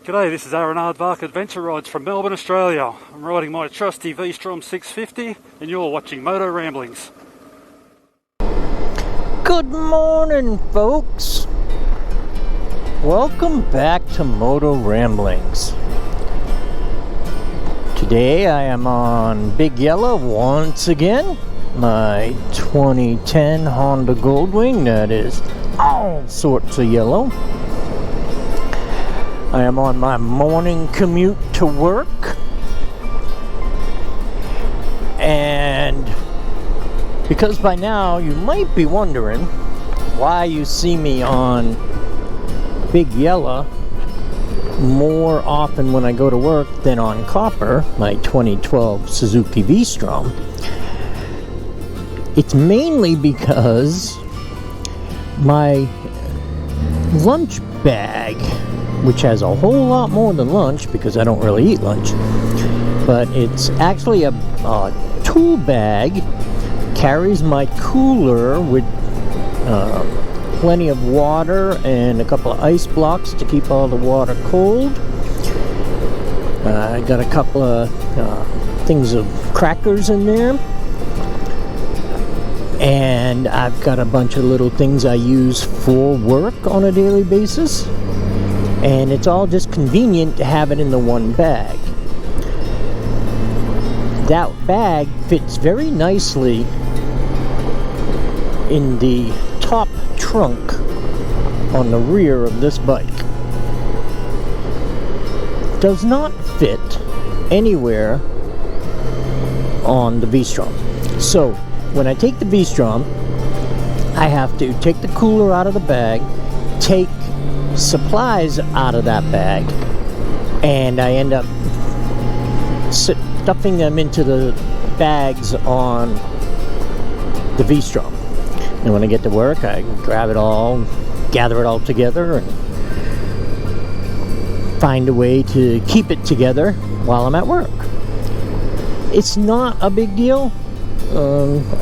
G'day, this is Aaron Aardvark Adventure Rides from Melbourne, Australia. I'm riding my trusty VStrom 650 and you're watching Motoramblings. Good morning, folks. Welcome back to Motoramblings. Today I am on Big Yellow once again. My 2010 Honda Goldwing that is all sorts of yellow. I am on my morning commute to work, and because by now you might be wondering why you see me on Big Yellow more often when I go to work than on Copper, my 2012 Suzuki VStrom, it's mainly because my lunch bag, which has a whole lot more than lunch because I don't really eat lunch, but it's actually a tool bag, carries my cooler with plenty of water and a couple of ice blocks to keep all the water cold. I got a couple of things of crackers in there, and I've got a bunch of little things I use for work on a daily basis. And it's all just convenient to have it in the one bag. That bag fits very nicely in the top trunk on the rear of this bike. Does not fit anywhere on the VStrom. So when I take the VStrom, I have to take the cooler out of the bag, take supplies out of that bag, and I end up stuffing them into the bags on the VStrom. And when I get to work, I grab it all, gather it all together, and find a way to keep it together while I'm at work. It's not a big deal.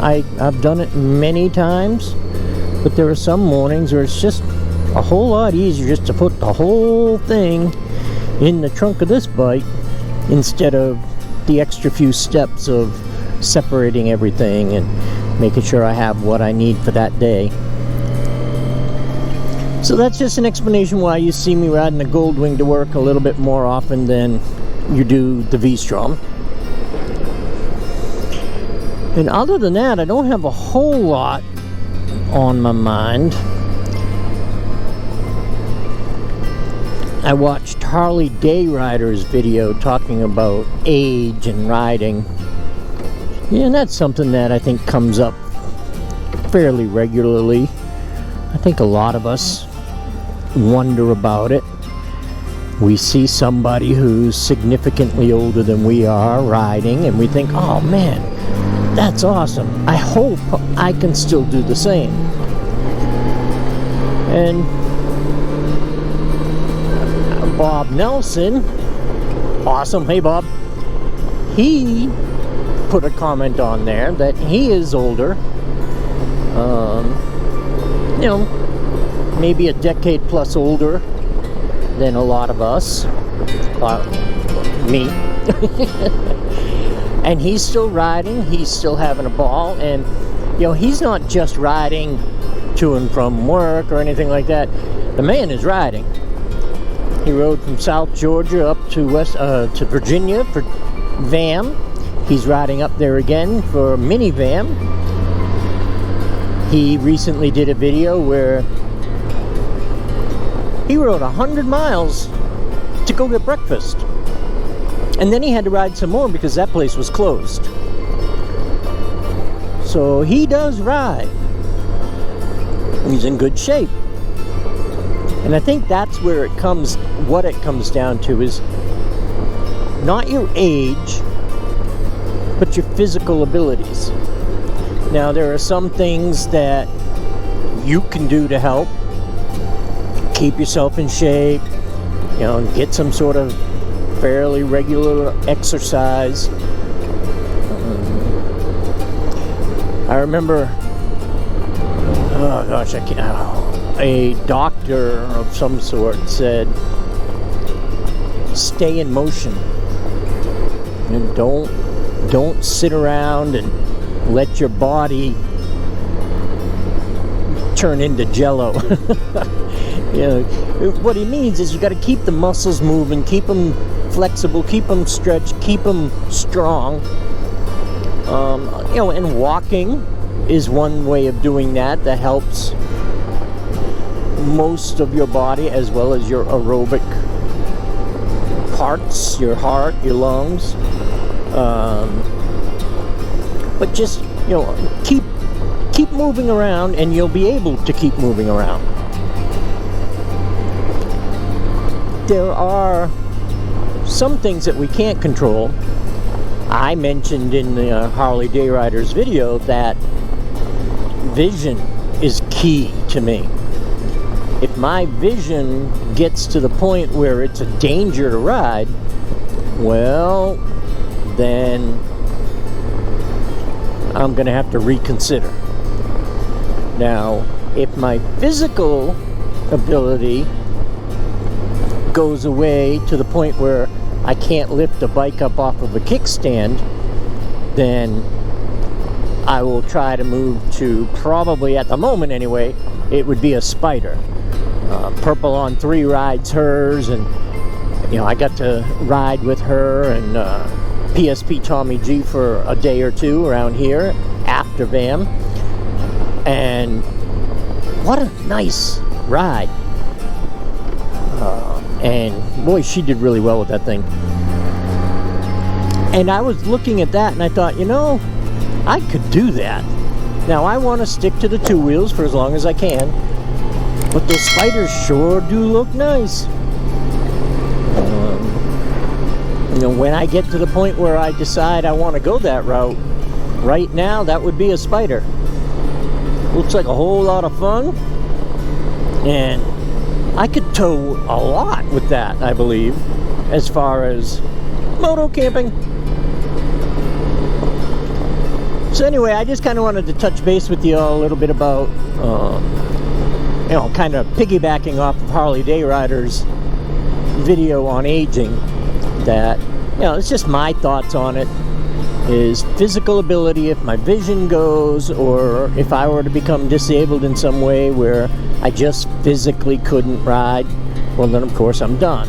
I've done it many times, but there are some mornings where it's just a whole lot easier just to put the whole thing in the trunk of this bike instead of the extra few steps of separating everything and making sure I have what I need for that day. So that's just an explanation why you see me riding the Goldwing to work a little bit more often than you do the VStrom. And other than that, I don't have a whole lot on my mind. I watched Harley Day Rider's video talking about age and riding. Yeah, and that's something that I think comes up fairly regularly. I think a lot of us wonder about it. We see somebody who's significantly older than we are riding, and we think, oh man, that's awesome. I hope I can still do the same. And Bob Nelson, awesome, hey Bob, he put a comment on there that he is older, you know, maybe a decade plus older than a lot of us, me, and he's still riding, he's still having a ball, and you know, he's not just riding to and from work or anything like that. The man is riding. He rode from South Georgia up to to Virginia for VAM. He's riding up there again for mini VAM. He recently did a video where he rode 100 miles to go get breakfast. And then he had to ride some more because that place was closed. So he does ride. He's in good shape. And I think that's where it comes, what it comes down to is not your age, but your physical abilities. Now, there are some things that you can do to help keep yourself in shape, you know, get some sort of fairly regular exercise. I remember, oh gosh, I can't, a doctor of some sort said stay in motion. And don't sit around and let your body turn into jello. You know, what he means is you got to keep the muscles moving, keep them flexible, keep them stretched, keep them strong. You know, and walking is one way of doing that helps most of your body as well as your aerobic parts, your heart, your lungs. But just, you know, keep moving around, and you'll be able to keep moving around. There are some things that we can't control. I mentioned in the Harley Day Rider's video that vision is key to me. If my vision gets to the point where it's a danger to ride, well, then I'm going to have to reconsider. Now, if my physical ability goes away to the point where I can't lift a bike up off of a kickstand, then I will try to move to, probably at the moment anyway, it would be a Spider. Purple on 3 rides hers, and you know, I got to ride with her and PSP Tommy G for a day or two around here after VAM, and what a nice ride. And boy, she did really well with that thing. And I was looking at that and I thought, you know, I could do that. Now I want to stick to the 2 wheels for as long as I can, but those Spiders sure do look nice. You know, when I get to the point where I decide I want to go that route, right now that would be a Spider. Looks like a whole lot of fun, and I could tow a lot with that, I believe, as far as moto camping. So anyway, I just kind of wanted to touch base with you all a little bit about, you know, kind of piggybacking off of Harley Day Rider's video on aging, that, you know, it's just my thoughts on it, is physical ability. If my vision goes, or if I were to become disabled in some way where I just physically couldn't ride, well then of course I'm done.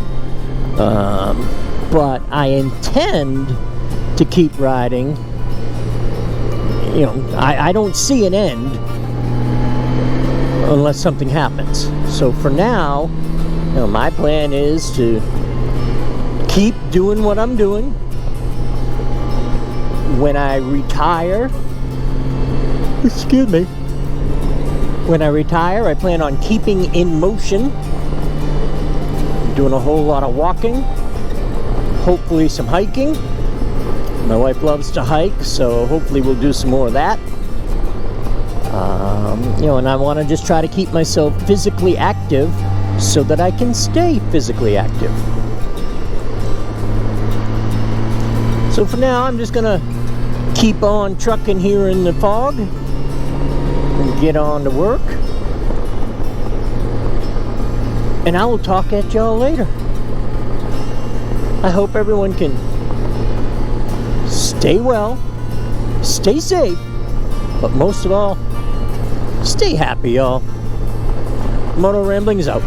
But I intend to keep riding. You know, I don't see an end unless something happens. So for now, you know, my plan is to keep doing what I'm doing. When I retire, excuse me, when I retire, I plan on keeping in motion, doing a whole lot of walking, hopefully some hiking. My wife loves to hike, so hopefully we'll do some more of that. You know, and I want to just try to keep myself physically active so that I can stay physically active. So for now, I'm just gonna keep on trucking here in the fog and get on to work, and I will talk at y'all later. I hope everyone can stay well, stay safe, but most of all, stay happy, y'all. Motoramblings out.